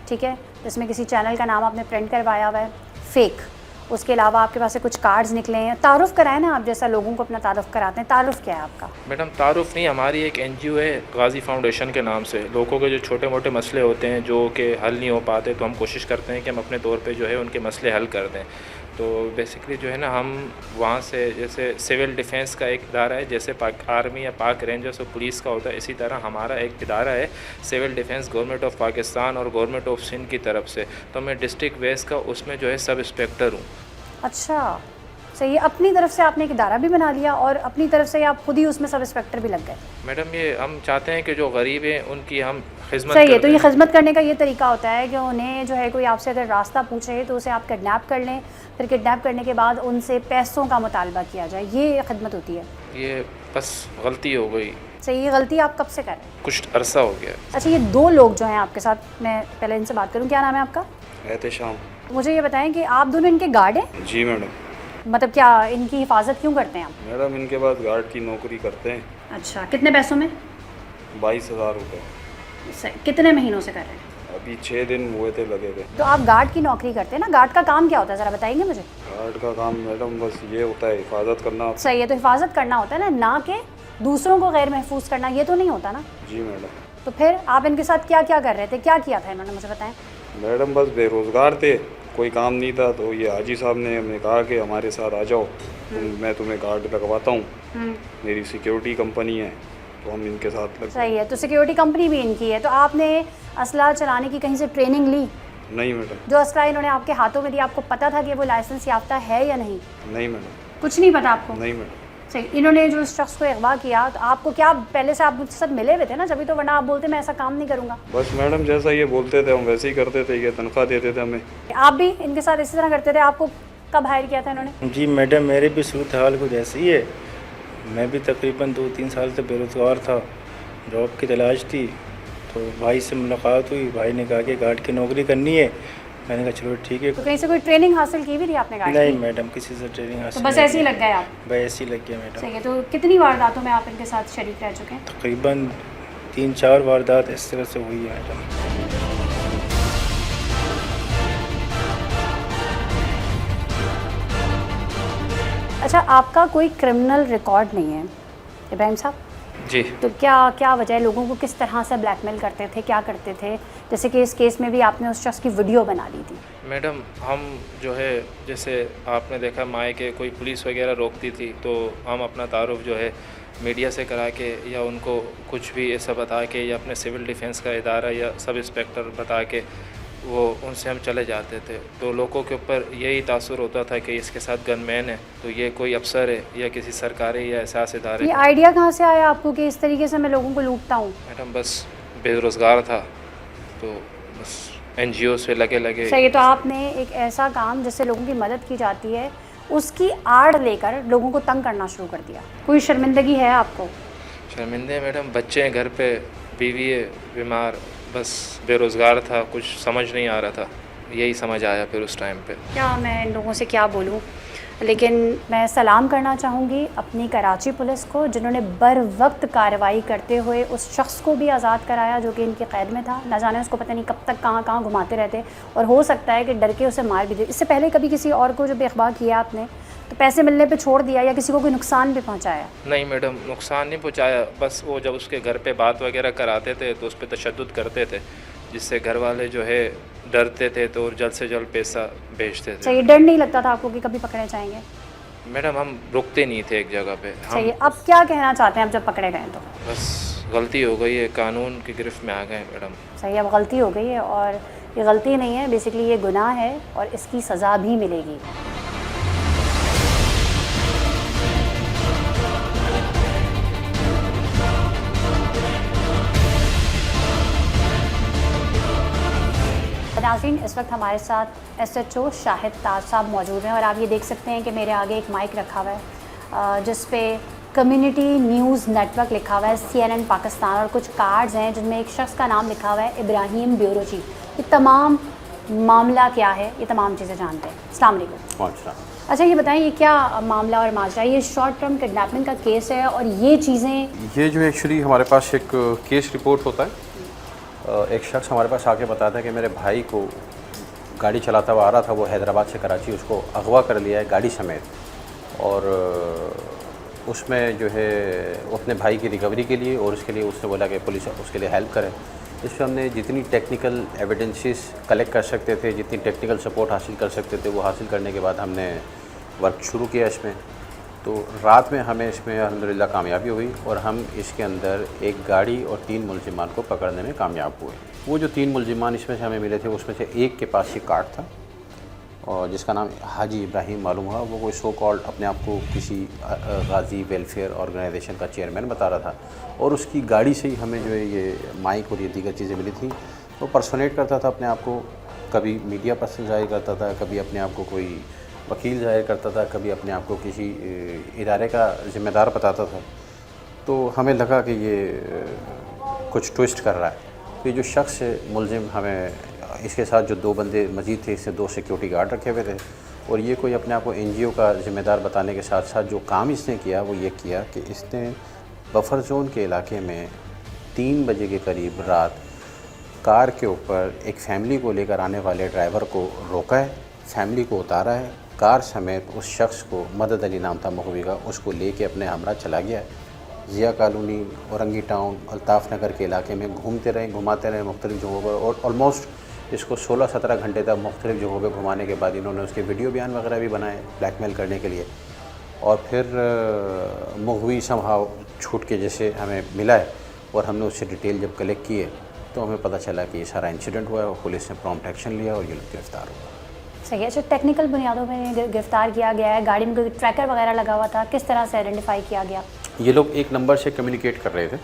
ठीक है, जिसमें किसी चैनल का नाम आपने प्रिंट करवाया हुआ है फेक। उसके अलावा आपके पास से कुछ कार्ड्स निकले हैं। तारुफ़ कराएं ना, आप जैसा लोगों को अपना तारुफ़ कराते हैं। तारुफ़ क्या है आपका? मैडम तारुफ नहीं, हमारी एक NGO है गाज़ी फाउंडेशन के नाम से। लोगों के जो छोटे मोटे मसले होते हैं जो कि हल नहीं हो पाते, तो हम कोशिश करते हैं कि हम अपने तौर पे जो है उनके मसले हल कर दें। तो बेसिकली जो है ना, हम वहाँ से जैसे सिविल डिफेंस का एक इदारा है, जैसे आर्मी या पाक रेंजर्स और पुलिस का होता है, इसी तरह हमारा एक इदारा है civil defence government of Pakistan और गवर्नमेंट ऑफ सिंध की तरफ से। तो मैं डिस्ट्रिक्ट वेस्ट का उसमें जो है सब इंस्पेक्टर हूँ। अच्छा, सही है। अपनी तरफ से आपने एक इदारा भी बना लिया और अपनी तरफ से आप खुद ही उसमें सब इंस्पेक्टर भी लग गए। मैडम ये हम चाहते हैं कि जो गरीब हैं उनकी हम खिदमत सही है। तो करते ये हैं। खिदमत करने का ये तरीका होता है कि उन्हें जो है कोई आपसे अगर रास्ता पूछे तो उसे आप किडनैप कर लें, फिर किडनैप करने के बाद उनसे पैसों का मुतालबा किया जाए, ये खिदमत होती है। ये बस गलती हो गई। सही, ये गलती आप कब से कर रहे हैं? कुछ अरसा हो गया। अच्छा, ये 2 लोग जो हैं आपके साथ, मैं पहले इनसे बात करूँ। क्या नाम है आपका? एहतेशाम। मुझे ये बताएं कि आप दोनों इनके गार्ड हैं? जी मैडम। मतलब क्या इनकी हिफाजत क्यों करते हैं आप? मैडम इनके पास गार्ड की नौकरी करते हैं। अच्छा, कितने पैसों में? 22,000 रुपये। सही, कितने महीनों से कर रहे हैं? अभी 6 दिन हुए थे लगे थे। तो आप गार्ड की नौकरी करते हैं ना, गार्ड का काम क्या होता है, ज़रा बताएंगे मुझे? गार्ड का काम मैडम बस ये होता है हिफाजत करना। सही है, तो हिफाजत करना होता है ना कि दूसरों को गैर महफूज करना, ये तो नहीं होता ना? जी मैडम। तो फिर आप इनके साथ क्या क्या कर रहे थे, क्या किया था इन्होंने, मुझे बताएं। मैडम बस बेरोज़गार थे, कोई काम नहीं था, तो ये हाजी साहब ने हमें कहा कि हमारे साथ आ जाओ, मैं तुम्हें गार्ड लगवाता हूँ। मेरी सिक्योरिटी कंपनी है, तो हम इनके साथ लग। सही है, तो सिक्योरिटी कंपनी भी इनकी है। तो आपने असला चलाने की कहीं से ट्रेनिंग ली? नहीं मैडम। जो असला इन्होंने आपके हाथों में दिया, आपको पता था कि वो लाइसेंस याफ्ता है या नहीं? नहीं मैडम। कुछ नहीं पता आपको? नहीं मैडम। सही, इन्होंने जो इस शख्स को अगवा किया, तो आपको क्या पहले से आप मुझसे साथ मिले हुए थे ना, जब तो, वरना आप बोलते मैं ऐसा काम नहीं करूँगा। बस मैडम जैसा ये बोलते थे हम वैसे ही करते थे, ये तनख्वाह देते थे हमें। आप भी इनके साथ इसी तरह करते थे? आपको कब हायर किया था इन्होंने? जी मैडम, मेरे भी सूरत हाल कुछ ऐसी है। मैं भी तकरीबन 2-3 साल से बेरोज़गार था, जॉब की तलाश थी। तो भाई से मुलाकात हुई, भाई ने कहा कि गार्ड की नौकरी करनी है। मैंने कहा चलो ठीक है। तो कहीं से कोई ट्रेनिंग हासिल की भी थी आपने गार्ड नहीं की? मैडम, किसी से ट्रेनिंग तो हासिल बस नहीं ऐसे ही की। लग गए आप? बस ऐसे ही लग गया मैडम। सही है। तो कितनी वारदातों में आप इनके साथ शरीक रह चुके हैं? तकरीबन 3-4 वारदात इस तरह से हुई है मैडम। अच्छा, आपका कोई क्रिमिनल रिकॉर्ड नहीं है इब्राहिम साहब? जी। तो क्या वजह है, लोगों को किस तरह से ब्लैकमेल करते थे, क्या करते थे? जैसे कि इस केस में भी आपने उस शख्स की वीडियो बना ली थी। मैडम हम जो है, जैसे आपने देखा माए के कोई पुलिस वगैरह रोकती थी, तो हम अपना तारुफ जो है मीडिया से करा के या उनको कुछ भी ऐसा बता के या अपने सिविल डिफेंस का इदारा या सब इंस्पेक्टर बता के वो उनसे हम चले जाते थे। तो लोगों के ऊपर यही तासुर होता था कि इसके साथ गनमैन है, तो ये कोई अफसर है या किसी सरकारी या एहसास इदारे। ये आइडिया कहाँ से आया आपको कि इस तरीके से मैं लोगों को लूटता हूँ? मैडम बस बेरोज़गार था तो बस NGO से लगे सही है, तो आपने एक ऐसा काम जिससे लोगों की मदद की जाती है उसकी आड़ लेकर लोगों को तंग करना शुरू कर दिया। कोई शर्मिंदगी है आपको? शर्मिंदे मैडम, बच्चे हैं घर पे, बीवी है बीमार, बस बेरोज़गार था, कुछ समझ नहीं आ रहा था। यही समझ आया फिर उस टाइम पे। क्या मैं इन लोगों से क्या बोलूं, लेकिन मैं सलाम करना चाहूँगी अपनी कराची पुलिस को, जिन्होंने बर वक्त कार्रवाई करते हुए उस शख्स को भी आज़ाद कराया जो कि इनकी क़ैद में था। न जाने उसको पता नहीं कब तक कहाँ कहाँ घुमाते रहते, और हो सकता है कि डर के उसे मार भी दे। इससे पहले कभी किसी और को जो बेअख़बार किया आपने तो पैसे मिलने पे छोड़ दिया या किसी को कोई नुकसान भी पहुंचाया? नहीं मैडम, नुकसान नहीं पहुंचाया, बस वो जब उसके घर पे बात वगैरह कराते थे तो उस पर तशद्दुद करते थे, जिससे घर वाले जो है डरते थे तो जल्द से जल्द पैसा भेजते थे। सही, डर नहीं लगता था आपको कि कभी पकड़े जाएंगे? मैडम हम रुकते नहीं थे एक जगह पे। सही, अब क्या कहना चाहते हैं अब जब पकड़े गए तो? बस गलती हो गई है, कानून की गिरफ्त में आ गए मैडम। सही, अब गलती हो गई है और ये गलती नहीं है, बेसिकली ये गुनाह है और इसकी सज़ा भी मिलेगी। नाज़रीन, इस वक्त हमारे साथ SHO शाहिद ताज साहब मौजूद हैं और आप ये देख सकते हैं कि मेरे आगे एक माइक रखा हुआ है जिस पे कम्युनिटी न्यूज़ नेटवर्क लिखा हुआ है, CNN पाकिस्तान, और कुछ कार्ड्स हैं जिनमें एक शख्स का नाम लिखा हुआ है इब्राहिम ब्यूरोची। ये तमाम मामला क्या है, ये तमाम चीज़ें जानते हैं। अस्सलाम वालेकुम। अच्छा ये बताएं, ये क्या मामला और माजरा? ये शॉर्ट टर्म किडनैपिंग का केस है और ये चीज़ें, ये जो एक्चुअली हमारे पास एक केस रिपोर्ट होता है। एक शख्स हमारे पास आके बताता है कि मेरे भाई को गाड़ी चलाता हुआ आ रहा था, वो हैदराबाद से कराची, उसको अगवा कर लिया है गाड़ी समेत, और उसमें जो है अपने भाई की रिकवरी के लिए और उसके लिए उसने बोला कि पुलिस उसके लिए हेल्प करे। इस पर हमने जितनी टेक्निकल एविडेंसेस कलेक्ट कर सकते थे, जितनी टेक्निकल सपोर्ट हासिल कर सकते थे, वो हासिल करने के बाद हमने वर्क शुरू किया इसमें। तो रात में हमें इसमें अल्हम्दुलिल्लाह कामयाबी हुई और हम इसके अंदर एक गाड़ी और 3 मुलजिमान को पकड़ने में कामयाब हुए। वो जो 3 मुलजिमान इसमें से हमें मिले थे, उसमें से एक के पास ये कार्ड था और जिसका नाम हाजी इब्राहिम मालूम हुआ। वो कोई सो कॉल्ड अपने आप को किसी गाजी वेलफेयर ऑर्गेनाइजेशन का चेयरमैन बता रहा था, और उसकी गाड़ी से ही हमें जो है ये माइक और ये दीगर चीज़ें मिली थी। वो पर्सोनेट करता था अपने आप को, कभी मीडिया पर्सन जाहिर करता था, कभी अपने आप को कोई वकील जाहिर करता था, कभी अपने आप को किसी इदारे का ज़िम्मेदार बताता था। तो हमें लगा कि ये कुछ ट्विस्ट कर रहा है। तो ये जो शख्स मुलजिम, हमें इसके साथ जो 2 बंदे मज़ीद थे, इससे 2 सिक्योरिटी गार्ड रखे हुए थे, और ये कोई अपने आप को NGO का ज़िम्मेदार बताने के साथ साथ जो काम इसने किया वो ये किया कि इसने बफर जोन के इलाके में 3 बजे के करीब रात कार के ऊपर एक फ़ैमिली को लेकर आने वाले ड्राइवर को रोका है, फ़ैमिली को उतारा है, कार समेत उस शख्स को, मदद अली नाम था मगवी का, उसको लेके अपने हमरा चला गया। ज़िया कॉलोनी, औरंगी टाउन, अल्ताफ़ नगर के इलाके में घूमाते रहे मुख्तलिफ़ जगहों पर, और ऑलमोस्ट इसको 16-17 घंटे तक मुख्तलिफ़ जगहों पर घुमाने के बाद इन्होंने उसके वीडियो बयान वगैरह भी बनाए ब्लैकमेल करने के लिए। और फिर मगवी समहाउ छूट के जैसे हमें मिला है और हमने उससे डिटेल जब कलेक्ट किए तो हमें पता चला कि ये सारा इंसिडेंट हुआ है और पुलिस ने प्रॉम्प्ट एक्शन लिया और ये लोग गिरफ्तार हुआ। सही है। अच्छा, टेक्निकल बुनियादों में गिरफ्तार किया गया है, गाड़ी में कोई ट्रैकर वगैरह लगा हुआ था, किस तरह से आइडेंटिफाई किया गया? ये लोग एक नंबर से कम्युनिकेट कर रहे थे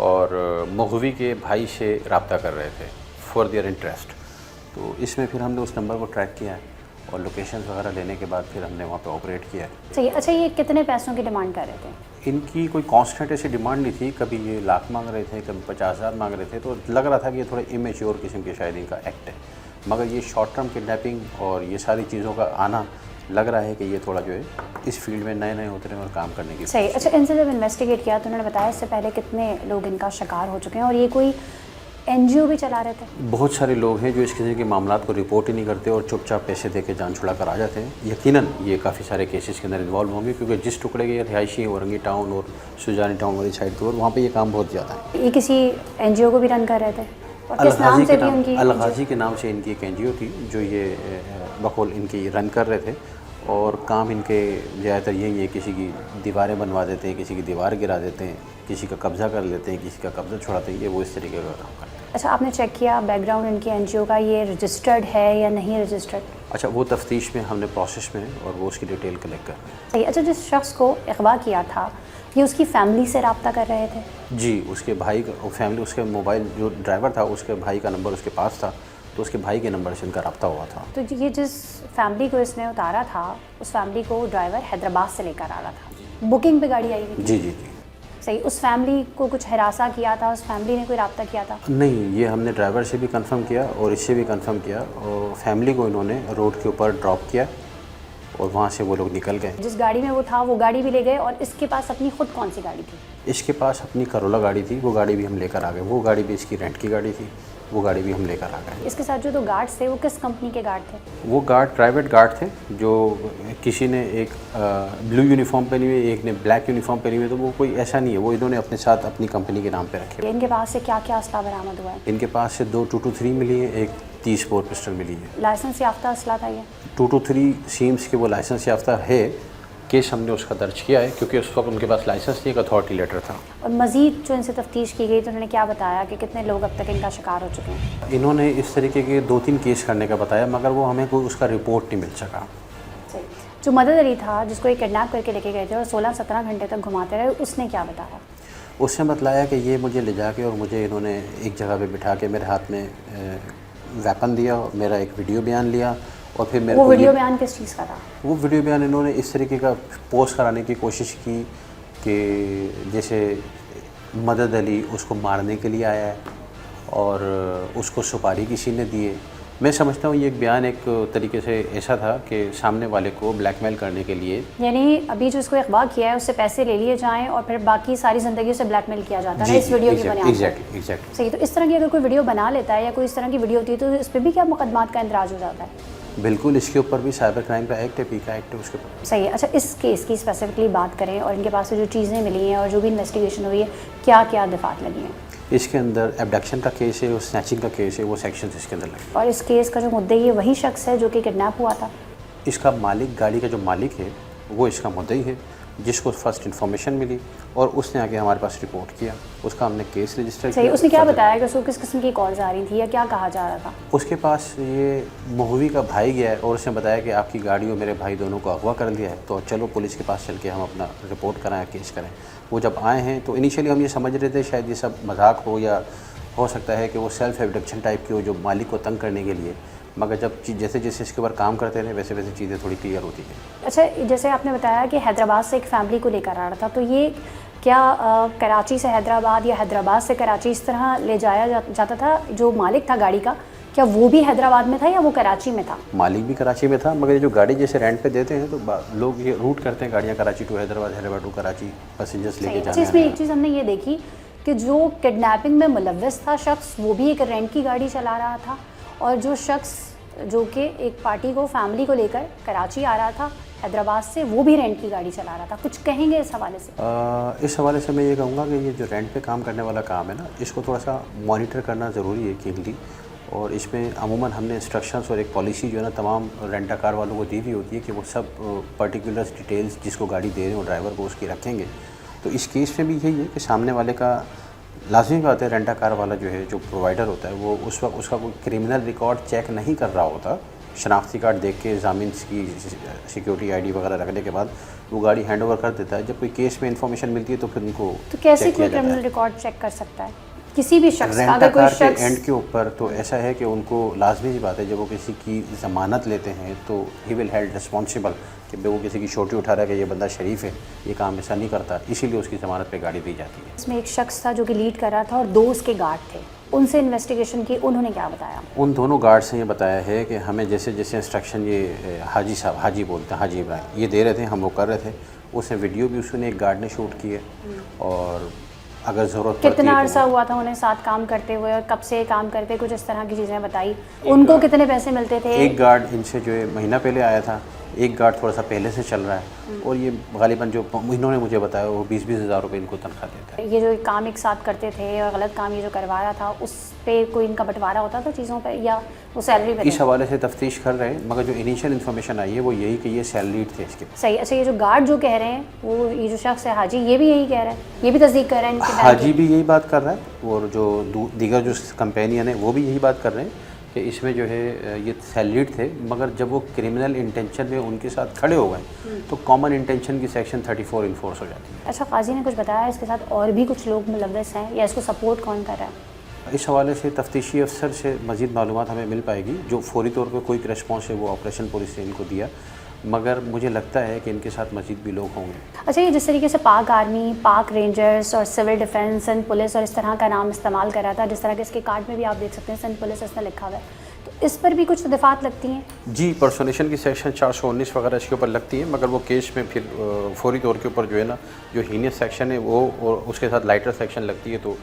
और मगवी के भाई से रब्ता कर रहे थे फॉर देयर इंटरेस्ट। तो इसमें फिर हमने उस नंबर को ट्रैक किया है और लोकेशन वगैरह लेने के बाद फिर हमने वहाँ पे ऑपरेट किया है। सही है। अच्छा, ये कितने पैसों की डिमांड कर रहे थे? इनकी कोई कांस्टेंट ऐसी डिमांड नहीं थी, कभी ये लाख मांग रहे थे, कभी 50,000 मांग रहे थे, तो लग रहा था कि ये थोड़ा इमेच्योर किस्म के शायद इनका एक्ट है। मगर ये शॉर्ट टर्म किडनैपिंग और ये सारी चीज़ों का आना, लग रहा है कि ये थोड़ा जो है इस फील्ड में नए होते रहे और काम करने की। सही। अच्छा, इनसे जब इन्वेस्टिगेट किया तो उन्होंने बताया इससे पहले कितने लोग इनका शिकार हो चुके हैं, और ये कोई NGO भी चला रहे थे? बहुत सारे लोग हैं जो इस किस्म के मामला को रिपोर्ट ही नहीं करते और चुपचाप पैसे दे के जान छुड़ा कर आ जाते हैं। यकीनन ये काफ़ी सारे केसेस के अंदर इन्वॉल्व होंगे, क्योंकि जिस टुकड़े के रिहायशी औरंगी टाउन और सुजानी टाउन वाली साइड की ओर, वहाँ पे ये काम बहुत ज़्यादा है। ये किसी NGO को भी रन कर रहे थे? और किस नाम से थी उनकी? अल-गाज़ी के नाम से इनकी एक NGO थी जो ये बकौल इनकी रन कर रहे थे, और काम इनके ज़्यादातर यही है, किसी की दीवारें बनवा देते हैं, किसी की दीवार गिरा देते हैं, किसी का कब्ज़ा कर लेते हैं, किसी का कब्ज़ा छुड़ाते हैं, ये वो इस तरीके का काम करते हैं। अच्छा, आपने चेक किया बैकग्राउंड इनकी एनजीओ का, ये रजिस्टर्ड है या नहीं रजिस्टर्ड? अच्छा, वो तफ्तीश में हमने प्रोसेस में है और वो उसकी डिटेल कलेक्ट कर रहे हैं। सही। अच्छा, जिस शख्स को अगवा किया था ये उसकी फैमिली से रब्ता कर रहे थे? जी, उसके भाई का फैमिली, उसके मोबाइल जो ड्राइवर था उसके भाई का नंबर उसके पास था, तो उसके भाई के नंबर से इनका रब्ता हुआ था। तो ये जिस फैमिली को इसने उतारा था उस फैमिली को ड्राइवर हैदराबाद से लेकर आ रहा था, बुकिंग पे गाड़ी आई हुई थी? जी जी जी। सही। उस फैमिली को कुछ हरासा किया था, उस फैमिली ने कोई रब्ता किया था? नहीं, ये हमने ड्राइवर से भी कंफर्म किया और इससे भी कंफर्म किया, और फैमिली को इन्होंने रोड के ऊपर ड्रॉप किया और वहाँ से वो लोग निकल गए। जिस गाड़ी में वो था वो गाड़ी भी ले गए, और इसके पास अपनी खुद कौन सी गाड़ी थी? इसके पास अपनी करोला गाड़ी थी, वो गाड़ी भी हम लेकर आ गए। वो गाड़ी भी इसकी रेंट की गाड़ी थी, वो गाड़ी भी हम लेकर आ गए। इसके साथ जो दो गार्ड्स थे वो किस कंपनी के गार्ड थे? वो गार्ड प्राइवेट गार्ड थे, जो किसी ने एक ब्लू यूनिफॉर्म पहनी हुई, एक ने ब्लैक यूनिफॉर्म पहनी हुई, तो वो कोई ऐसा नहीं है, वो इन्होंने अपने साथ अपनी कंपनी के नाम पे रखे। इनके पास से क्या क्या असला बरामद हुआ है? इनके पास से 2 223 मिली है, एक 30 बोर पिस्टल मिली है। लाइसेंस याफ्ता असला था ये? 223 सीम्स के वो लाइसेंस याफ्ता है। केस हमने उसका दर्ज किया है क्योंकि उस वक्त उनके पास लाइसेंस नहीं, एक अथॉरिटी लेटर था। और मज़ीद जो इनसे तफ्तीश की गई तो उन्होंने क्या बताया कि कितने लोग अब तक इनका शिकार हो चुके हैं? इन्होंने इस तरीके के 2-3 केस करने का बताया, मगर वो हमें कोई उसका रिपोर्ट नहीं मिल सका। सही। जो मदद अली था जिसको ये किडनैप करके लेके गए थे और 16-17 घंटे तक घुमाते रहे, उसने क्या बताया? उसने बतलाया कि ये मुझे ले जाके और मुझे इन्होंने एक जगह पे बिठा के मेरे हाथ में वेपन दिया, मेरा एक वीडियो बयान लिया, और फिर मेरे वो को वीडियो बयान किस चीज़ का था? वो वीडियो बयान इन्होंने इस तरीके का पोस्ट कराने की कोशिश की कि जैसे मदद अली उसको मारने के लिए आया है और उसको सुपारी किसी ने दी है। मैं समझता हूँ ये एक बयान एक तरीके से ऐसा था कि सामने वाले को ब्लैकमेल करने के लिए, यानी अभी जो इसको अगवा किया है उससे पैसे ले लिए जाएं और फिर बाकी सारी ज़िंदगी उसे ब्लैकमेल किया जाता है ना इस वीडियो की बुनियाद पर। एग्जैक्टली। सही। तो इस तरह की अगर कोई वीडियो बना लेता है या कोई इस तरह की वीडियो होती है तो इस पर भी क्या मुकदमात का इंदराज हो जाता है? बिल्कुल, इसके ऊपर भी साइबर क्राइम का एक्ट है, पीका एक्ट है उसके ऊपर। सही है। अच्छा, इस केस की स्पेसिफिकली बात करें और इनके पास से जो चीज़ें मिली हैं और जो भी इन्वेस्टिगेशन हुई है, क्या क्या दफात लगी हैं? इसके अंदर एब्डक्शन का केस है और स्नैचिंग का केस है, वो सेक्शन इसके अंदर लगे। और इस केस का जो मुद्दई है वही शख्स है जो कि किडनैप हुआ था? इसका मालिक, गाड़ी का जो मालिक है वो इसका मुद्दई है, जिसको फर्स्ट इन्फॉर्मेशन मिली और उसने आके हमारे पास रिपोर्ट किया, उसका हमने केस रजिस्टर किया। सही। उसने क्या बताया कि उसको किस किस्म की कॉल्स आ रही थी या क्या कहा जा रहा था? उसके पास ये महुवी का भाई गया है और उसने बताया कि आपकी गाड़ी और मेरे भाई दोनों को अगवा कर लिया है, तो चलो पुलिस के पास चल के हम अपना रिपोर्ट कराएं, केस करें। वो जब आए हैं तो इनिशियली हम ये समझ रहे थे शायद ये सब मजाक हो, या हो सकता है कि वो सेल्फ एब्डक्शन टाइप की हो जो मालिक को तंग करने के लिए, मगर जब जैसे जैसे इसके ऊपर काम करते रहे वैसे वैसे चीज़ें थोड़ी क्लियर होती हैं। अच्छा, जैसे आपने बताया कि हैदराबाद से एक फैमिली को लेकर आ रहा था, तो ये क्या कराची से हैदराबाद या हैदराबाद से कराची इस तरह ले जाया जाता था? जो मालिक था गाड़ी का, क्या वो भी हैदराबाद में था या वो कराची में था? मालिक भी कराची में था, मगर ये जो गाड़ी जैसे रेंट पे देते हैं तो लोग ये रूट करते हैं गाड़ियाँ Karachi to Hyderabad, Hyderabad to Karachi, passengers लेके अच्छा, जाने। इसमें एक चीज़ हमने ये देखी कि जो किडनैपिंग में मुलव्वस था शख्स, वो भी एक रेंट की गाड़ी चला रहा था, और जो शख्स जो कि एक पार्टी को, फैमिली को लेकर कराची आ रहा था हैदराबाद से, वो भी रेंट की गाड़ी चला रहा था। कुछ कहेंगे इस हवाले से? इस हवाले से मैं ये कहूँगा कि ये जो रेंट पे काम करने वाला काम है ना, इसको थोड़ा सा मॉनिटर करना ज़रूरी है कीनली, और इसमें अमूमन हमने इंस्ट्रक्शंस और एक पॉलिसी जो है ना तमाम रेंटा कार वालों को दी हुई होती है कि वो सब पर्टिकुलर्स डिटेल्स जिसको गाड़ी दे रहे हो ड्राइवर को उसकी रखेंगे। तो इस केस में भी यही है कि सामने वाले का लाजमी बात है, रेंटा कार वाला जो है, जो प्रोवाइडर होता है, वो उस वक्त उसका कोई क्रिमिनल रिकॉर्ड चेक नहीं कर रहा होता। शनाख्ती कार्ड देख के, जामिन की सिक्योरिटी आईडी वगैरह रखने के बाद वो गाड़ी हैंड ओवर कर देता है। जब कोई केस में इंफॉर्मेशन मिलती है तो फिर उनको तो कैसे कोई क्रिमिनल रिकॉर्ड चेक कर सकता है किसी भी शख्स का? अगर कोई शख्स एंड के ऊपर तो ऐसा है कि उनको लाजमी सी बात है, जब वो किसी की ज़मानत लेते हैं तो ही विल हेल्ड रिस्पॉन्सिबल कि वो किसी की छोटी उठा रहा है कि ये बंदा शरीफ है, ये काम ऐसा नहीं करता, इसीलिए उसकी ज़मानत पे गाड़ी दी जाती है। इसमें एक शख्स था जो कि लीड कर रहा था और 2 उसके गार्ड थे, उनसे इन्वेस्टिगेशन की, उन्होंने क्या बताया? उन दोनों गार्ड्स ने ये बताया है कि हमें जैसे जैसे इंस्ट्रक्शन ये हाजी साहब, हाजी बोलते हैं, हाजी इब्राहिम, ये दे रहे थे, हम वो कर रहे थे। उसने वीडियो भी उसने एक गार्ड ने शूट की है, और अगर ज़रूरत कितना अरसा हुआ था उन्हें साथ काम करते हुए और कब से काम करते, कुछ इस तरह की चीज़ें बताई? उनको कितने पैसे मिलते थे? एक गार्ड इनसे जो है महीना पहले आया था, एक गार्ड थोड़ा सा पहले से चल रहा है और ये गालिबन जो इन्होंने मुझे बताया वो 20-20 हज़ार रुपये इनको तनख्वाह देता है। ये जो काम एक साथ करते थे और गलत काम ये जो करवा रहा था उस पे कोई इनका बंटवारा होता था चीज़ों पे या वो सैलरी पे? इस हवाले से तफ्तीश कर रहे हैं, मगर जो इनिशियल इन्फॉर्मेशन आई है वो यही कि ये सैलरीड थे इसके। सही। अच्छा, ये जो गार्ड जो कह रहे हैं वो ये जो शख्स है हाजी, ये भी यही कह रहा है, ये भी तस्दीक कर रहा है इनकी? हाजी भी यही बात कर रहा है और जो दीगर जो कंपेनियन है वो भी यही बात कर रहे हैं कि इसमें जो है ये सैलरीड थे, मगर जब वो क्रिमिनल इंटेंशन में उनके साथ खड़े हो गए तो कॉमन इंटेंशन की सेक्शन 34 इन्फोर्स हो जाती है। अच्छा, काजी ने कुछ बताया इसके साथ और भी कुछ लोग मुलव्वस हैं या इसको सपोर्ट कौन कर रहा है? इस हवाले से तफ्तीशी अफसर से मज़ीद मालूमात हमें मिल पाएगी। जो फौरी तौर पर कोई रिस्पॉन्स है वो ऑपरेशन पुलिस ने इनको दिया, मगर मुझे लगता है कि इनके साथ मज़ीद भी लोग होंगे। अच्छा, ये जिस तरीके से पाक आर्मी, पाक रेंजर्स और सिविल डिफेंस एंड पुलिस और इस तरह का नाम इस्तेमाल कर रहा था, जिस तरह के इसके कार्ड में भी आप देख सकते हैं सिंध पुलिस इसमें लिखा हुआ है, तो इस पर भी कुछ दफात लगती हैं? जी, पर्सोनेशन की सेक्शन 419 वगैरह इसके ऊपर लगती है, मगर वो केस में फिर फौरी तौर के ऊपर जो है ना जो हीनियस सेक्शन है वो और उसके साथ लाइटर सेक्शन लगती है तो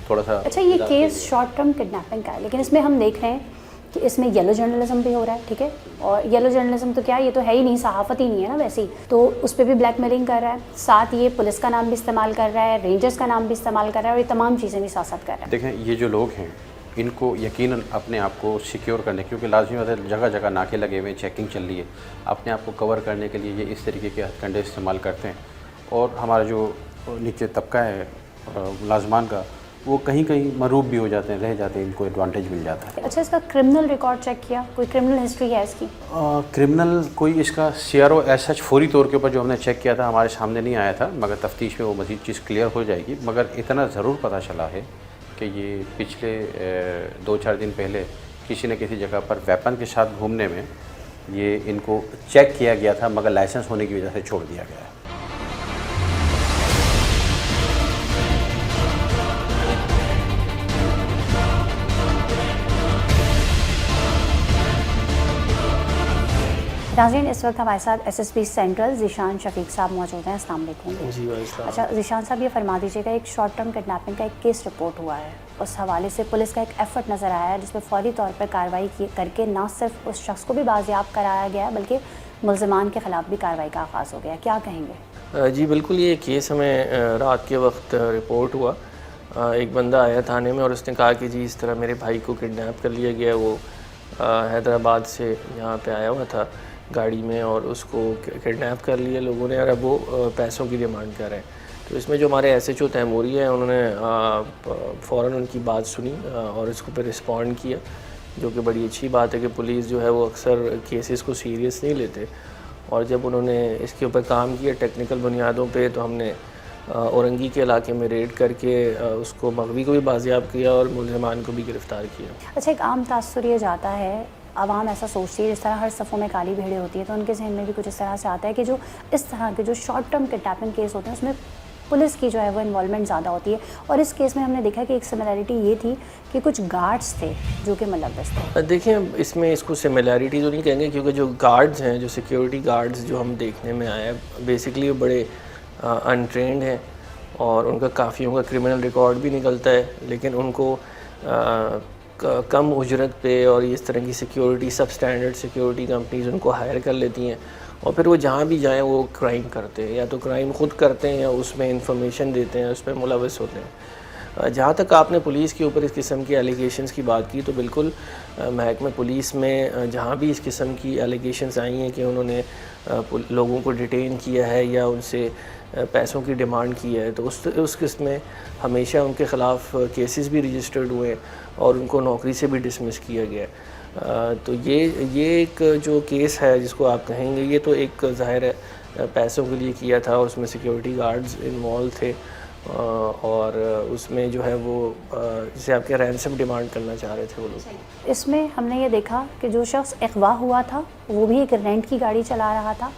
थोड़ा सा। अच्छा, ये केस शॉर्ट टर्म किडनैपिंग का है, लेकिन इसमें हम देख रहे हैं कि इसमें येलो जर्नलिज्म भी हो रहा है, ठीक है? और येलो जर्नलिज्म तो क्या, ये तो है ही नहीं, सहाफ़त ही नहीं है ना वैसे ही, तो उस पर भी ब्लैकमेलिंग कर रहा है, साथ ये पुलिस का नाम भी इस्तेमाल कर रहा है, रेंजर्स का नाम भी इस्तेमाल कर रहा है और ये तमाम चीज़ें भी साथ साथ कर रहा है। देखें, ये जो लोग हैं इनको यकीनन अपने आप को सिक्योर करने, क्योंकि लाजमी बात है जगह जगह नाके लगे हुए, चेकिंग चल रही है, अपने आप को कवर करने के लिए ये इस तरीके के हथकंडे इस्तेमाल करते हैं। और हमारा जो नीचे तबका है मुलाजमान का, वो कहीं कहीं मरूब भी हो जाते हैं, रह जाते हैं, इनको एडवांटेज मिल जाता है। अच्छा, इसका क्रिमिनल रिकॉर्ड चेक किया? कोई क्रिमिनल हिस्ट्री है इसकी? क्रिमिनल कोई इसका CRO एस सच फौरी तौर के ऊपर जो हमने चेक किया था हमारे सामने नहीं आया था, मगर तफ्तीश में वो मज़ीद चीज़ क्लियर हो जाएगी। मगर इतना ज़रूर पता चला है कि ये पिछले 2-4 दिन पहले किसी न किसी जगह पर वेपन के साथ घूमने में ये इनको चेक किया गया था, मगर लाइसेंस होने की वजह से छोड़ दिया गया है। नाज़रीन, इस वक्त हमारे साथ SSP सेंट्रल ज़ीशान शफीक साहब मौजूद हैं। अस्सलाम वालेकुम। जी भाई साहब। अच्छा ज़ीशान साहब, ये फरमा दीजिएगा, एक शॉर्ट टर्म किडनैपिंग का एक केस रिपोर्ट हुआ है, उस हवाले से पुलिस का एक एफर्ट नज़र आया है जिसमें फ़ौरी तौर पर कार्रवाई करके न सिर्फ उस शख्स को भी बाजियाब कराया गया बल्कि मुल्ज़िमान के ख़िलाफ़ भी कार्रवाई का आगाज़ हो गया, क्या कहेंगे? जी बिल्कुल, ये केस हमें रात के वक्त रिपोर्ट हुआ। एक बंदा आया थाने में और उसने कहा कि जी इस तरह मेरे भाई को किडनैप कर लिया गया, वो हैदराबाद से यहाँ पे आया हुआ था गाड़ी में और उसको किडनैप कर लिया लोगों ने और अब वो पैसों की डिमांड कर रहे हैं। तो इसमें जो हमारे SHO तैमूरी हैं उन्होंने फ़ौरन उनकी बात सुनी और इसको पे रिस्पॉन्ड किया, जो कि बड़ी अच्छी बात है कि पुलिस जो है वो अक्सर केसेस को सीरियस नहीं लेते। और जब उन्होंने इसके ऊपर काम किया टेक्निकल बुनियादों पे, तो हमने औरंगी के इलाके में रेड करके उसको मगवी को भी बाजियाब किया और मुल्ज़िमान को भी गिरफ़्तार किया। अच्छा, एक आम तासुर ये जाता है, आवाम ऐसा सोचती है जिस तरह हर सफ़ों में काली भेड़ें होती है, तो उनके जहन में भी कुछ इस तरह से आता है कि जो इस तरह के जो शॉर्ट टर्म किडनैपिंग केस होते हैं उसमें पुलिस की जो है वो इन्वॉल्वमेंट ज़्यादा होती है। और इस केस में हमने देखा कि एक सिमिलैरिटी ये थी कि कुछ गार्ड्स थे जो कि मुलव्वस थे। देखिए, इसमें इसको सिमिलैरिटी तो नहीं कहेंगे, क्योंकि जो गार्ड्स हैं, जो सिक्योरिटी गार्ड्स जो हम देखने में आए हैं, बेसिकली वो बड़े अनट्रेंड हैं और उनका काफ़ियों का क्रिमिनल रिकॉर्ड भी निकलता है, लेकिन उनको कम उजरत पे और इस तरह की सिक्योरिटी, सब स्टैंडर्ड सिक्योरिटी कंपनीज उनको हायर कर लेती हैं और फिर वो जहाँ भी जाएं वो क्राइम करते हैं, या तो क्राइम ख़ुद करते हैं या उसमें इंफॉर्मेशन देते हैं, उसमें मुलव्वस होते हैं। जहाँ तक आपने पुलिस के ऊपर इस किस्म की एलिगेशंस की बात की, तो बिल्कुल महकमे पुलिस में जहाँ भी इस किस्म की एलिगेशंस आई हैं कि उन्होंने लोगों को डिटेन किया है या उनसे पैसों की डिमांड की है, तो उस किस्म में हमेशा उनके ख़िलाफ़ केसेस भी रजिस्टर्ड हुए और उनको नौकरी से भी डिसमिस किया गया। तो ये एक जो केस है जिसको आप कहेंगे, ये तो एक ज़ाहिर है पैसों के लिए किया था, उसमें सिक्योरिटी गार्ड्स इन्वॉल्व थे और उसमें जो है वो जैसे आपके रैंसम डिमांड करना चाह रहे थे वो लोग। इसमें हमने ये देखा कि जो शख्स अगवा हुआ था वो भी एक रेंट की गाड़ी चला रहा था,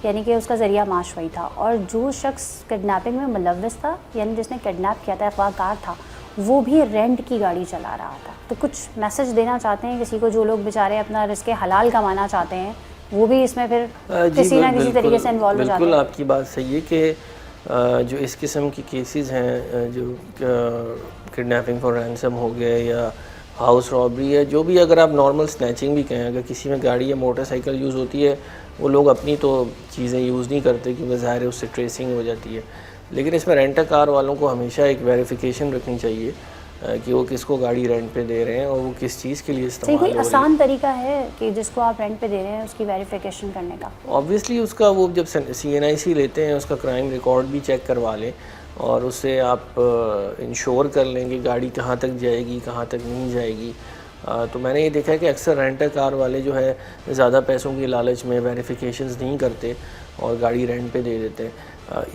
यानी कि उसका ज़रिया माश वही था, और जो शख्स किडनैपिंग में मुलव्वस था, यानी जिसने किडनैप किया था, अगवाकार था, वो भी रेंट की गाड़ी चला रहा था। तो कुछ मैसेज देना चाहते हैं किसी को, जो लोग बेचारे अपना रिस्क हलाल कमाना चाहते हैं, वो भी इसमें फिर किसी ना किसी तरीके से इन्वॉल्व हो जाते हैं। बिल्कुल आपकी बात सही है कि जो इस किस्म की केसेस हैं, जो किडनैपिंग फॉर रैंसम हो गए या हाउस रॉबरी है, जो भी अगर आप नॉर्मल स्नैचिंग भी कहें, अगर किसी में गाड़ी या मोटरसाइकिल यूज़ होती है वो लोग अपनी तो चीज़ें यूज़ नहीं करते क्योंकि ज़ाहिर है उससे ट्रेसिंग हो जाती है। लेकिन इसमें रेंट कार वालों को हमेशा एक वेरिफिकेशन रखनी चाहिए कि वो किसको गाड़ी रेंट पे दे रहे हैं और वो किस चीज़ के लिए इस्तेमाल हो रही है। आसान तरीका है कि जिसको आप रेंट पे दे रहे हैं उसकी वेरिफिकेशन करने का? ऑब्वियसली उसका वो जब CNIC लेते हैं उसका क्राइम रिकॉर्ड भी चेक करवा लें और उससे आप इंश्योर कर लें कि गाड़ी कहाँ तक जाएगी कहाँ तक नहीं जाएगी। तो मैंने ये देखा है कि अक्सर रेंटर कार वाले जो है ज़्यादा पैसों की लालच में वेरिफिकेशंस नहीं करते और गाड़ी रेंट पे दे देते हैं।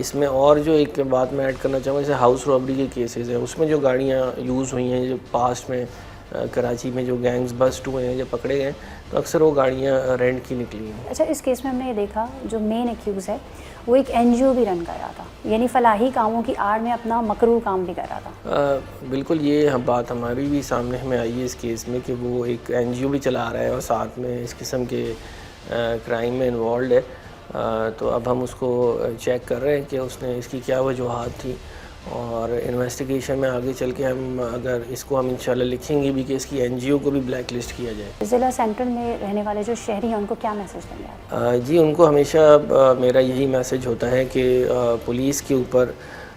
इसमें और जो एक बात मैं ऐड करना चाहूँगा, जैसे हाउस रॉबरी के केसेस हैं उसमें जो गाड़ियाँ यूज़ हुई हैं, जो पास्ट में कराची में जो गैंग्स बस्ट हुए हैं, जो पकड़े गए, तो अक्सर वो गाड़ियाँ रेंट की निकली हैं। अच्छा, इस केस में हमने ये देखा जो मेन एक्यूज़ है वो एक NGO भी रन कर रहा था, यानी फलाही कामों की आड़ में अपना मकरूर काम भी कर रहा था। बिल्कुल, ये बात हमारी भी सामने हमें आई है इस केस में कि वो एक NGO भी चला रहा है और साथ में इस किस्म के क्राइम में इन्वॉल्व है। तो अब हम उसको चेक कर रहे हैं कि उसने इसकी क्या वजूहात थी और इन्वेस्टिगेशन में आगे चल के हम अगर इसको हम इंशाल्लाह लिखेंगे भी कि इसकी NGO को भी ब्लैक लिस्ट किया जाए। ज़िला सेंट्रल में रहने वाले जो शहरी हैं उनको क्या मैसेज देंगे? जी, उनको हमेशा मेरा यही मैसेज होता है कि पुलिस के ऊपर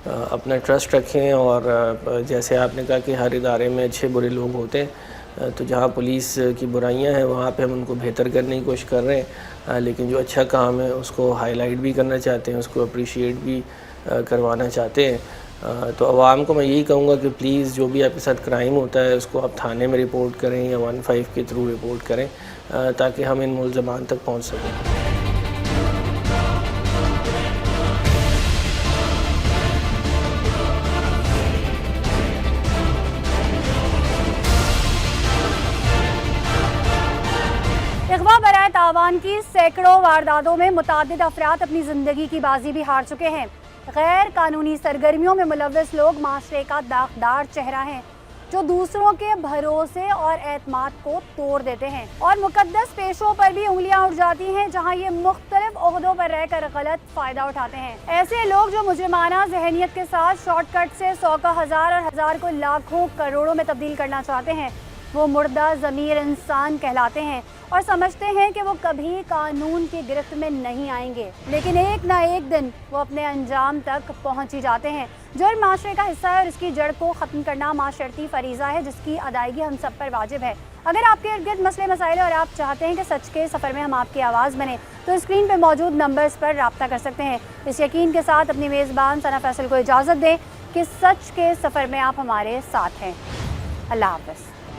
अपना ट्रस्ट रखें और जैसे आपने कहा कि हर इदारे में अच्छे बुरे लोग होते हैं, तो जहाँ पुलिस की बुराइयां हैं वहाँ पे हम उनको बेहतर करने की कोशिश कर रहे हैं, लेकिन जो अच्छा काम है उसको हाईलाइट भी करना चाहते हैं, उसको अप्रिशिएट भी करवाना चाहते हैं। तो आवाम को मैं यही कहूँगा कि प्लीज़ जो भी आपके साथ क्राइम होता है उसको आप थाने में रिपोर्ट करें या 15 के थ्रू रिपोर्ट करें ताकि हम इन मुलज़मान तक पहुँच सकें। इग़वा बराए तावान की सैकड़ों वारदातों में मुतादिद अफराद अपनी ज़िंदगी की बाजी भी हार चुके हैं। गैर कानूनी सरगर्मियों में मुलव्वस लोग माशरे का दागदार चेहरा हैं जो दूसरों के भरोसे और एतमाद को तोड़ देते हैं और मुकद्दस पेशों पर भी उंगलियां उठ जाती हैं जहां ये मुख्तलिफ ओहदों पर रहकर गलत फ़ायदा उठाते हैं। ऐसे लोग जो मुजरिमाना जहनियत के साथ शॉर्टकट से 100 का 1000 और 1000 को लाखों करोड़ों में तब्दील करना चाहते हैं, वो मुर्दा ज़मीर इंसान कहलाते हैं और समझते हैं कि वो कभी कानून की गिरफ्त में नहीं आएंगे, लेकिन एक ना एक दिन वो अपने अंजाम तक पहुंच ही जाते हैं। जुर्म माशरे का हिस्सा है और इसकी जड़ को ख़त्म करना माशरती फरीज़ा है जिसकी अदायगी हम सब पर वाजिब है। अगर आपके इर्द गिर्द मसले मसाइल और आप चाहते हैं कि सच के सफ़र में हम आपकी आवाज़ बने तो स्क्रीन पर मौजूद नंबर्स पर रब्ता कर सकते हैं। इस यकीन के साथ अपनी मेज़बान सना फैसल को इजाज़त दें कि सच के सफ़र में आप हमारे साथ हैं। अल्लाह हाफ़िज़।